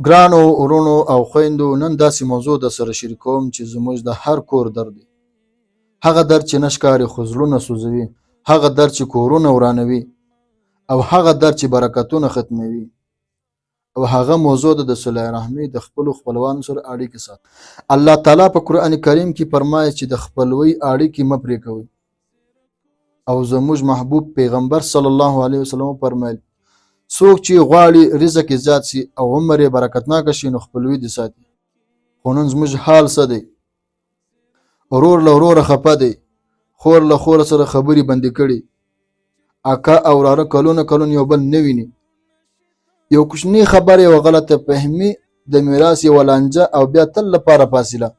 ګرانو ورونو او خویندو، نن داسې موضوع د سره شریکوم چې زموږ د هر کور درد دی. هغه درد چې نه ښکاري خو زړونه سوځوي، هغه درد چې کورونه ورانوي، او هغه درد چې برکتونه ختموي. او هغه موضوع د صله رحمي د خپلو خپلوانو سره اړیکې ساتي. الله تعالی په قرآن کریم کې فرمایي چې د خپلوۍ اړیکې مه پرې کوئ. او زموږ محبوب پیغمبر صلی الله علیه وسلم فرمایل څوک چې غواړي رزق یې زیات شي او عمر یې برکتناکه شي نو خپلوي دې ساتي. خو نن زموږ حال څه دی؟ ورور له وروره خفه دی، خور له خوره سره خبرې بندې کړي، اکا او وراره کلونه یو بل نه ویني. یو کوچنی خبره یو غلطه فهمي د میراث یوه لانجه او بیا تل لپاره فاصله.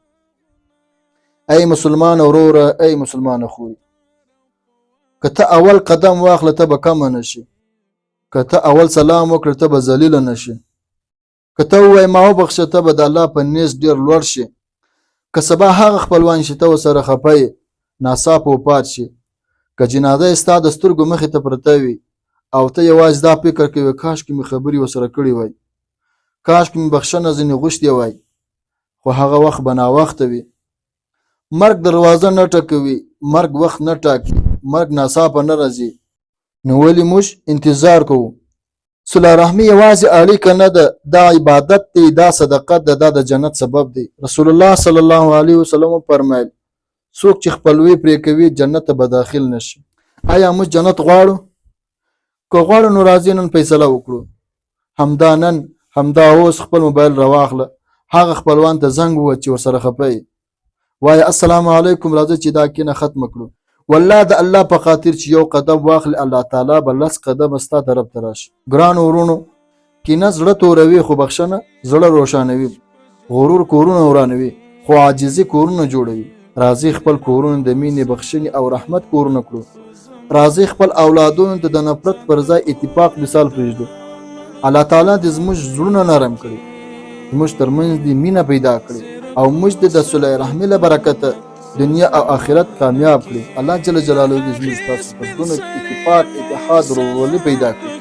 ای مسلمان وروره، ای مسلمان خوري، که ته اول قدم واخله ته به کمه نشي، که ته اول سلام وکړه ته به ذلیله نشي، که ته ووایې ما وبخښه ته به د الله په نیز ډېر لوړ شي، که سبا هغه خپلوان چې ته ورسره خفه یې ناڅاپه وفات شي، که جنازه یې ستا د سترګو مخې ته پرته وي او ته یوازې دا فکر کوې کاشکې مې خبرې ورسره کړې وای، کاشکې مې بخښنه ځینې غوښتې وای، خو هغه وخت به ناوخته وي. مرګ دروازه نه ټکوي، مرګ وخت نه ټاکي، مرګ ناڅاپه نه راځي. نو ولې موږ انتظار کوو؟ صله رحمي یوازې اړیکه نه ده، دا عبادت دی، دا صدقت ده، دا د جنت سبب دی. رسول الله صلی الله علیه وسلم فرمایل څوک چې خپلوي پرې کوي جنت ته به داخل نشي. آیا موږ جنت غواړو؟ که غواړو نو راځئ نن فیصله وکړو. همدا اوس خپل موبایل راواخله، هغه خپلوان ته زنګ ووهه چې ورسره خفه یې، وایه السلام علیکم، راځئ چې دا کینه ختمه کړو. والله د الله په خاطر چې یو قدم واخلي الله تعالی به 10 قدمه ستا طرف ته راشي. ګرانو ورونو، کینه زړه توروي خو بخښنه زړه روښانوي. غرور کورونه ورانوي خو عاجزي کورونه جوړوي. راځئ خپل کورونه د مینې، بخښنې او رحمت کورونه کړو. راځئ خپل اولادونو ته د نفرت پر ځای اتفاق مثال پرېږدو. الله تعالی دې زموږ زړونه نرم کړي، زموږ ترمنځ دې مینه پیدا کړي او موږ دې د صله رحمي له برکته دنیا او آخرت کامیاب کړي. الله جل جلاله دې زموږ تاسو په ټولو اتفاق، اتحاد، ورورولي پیدا کړي.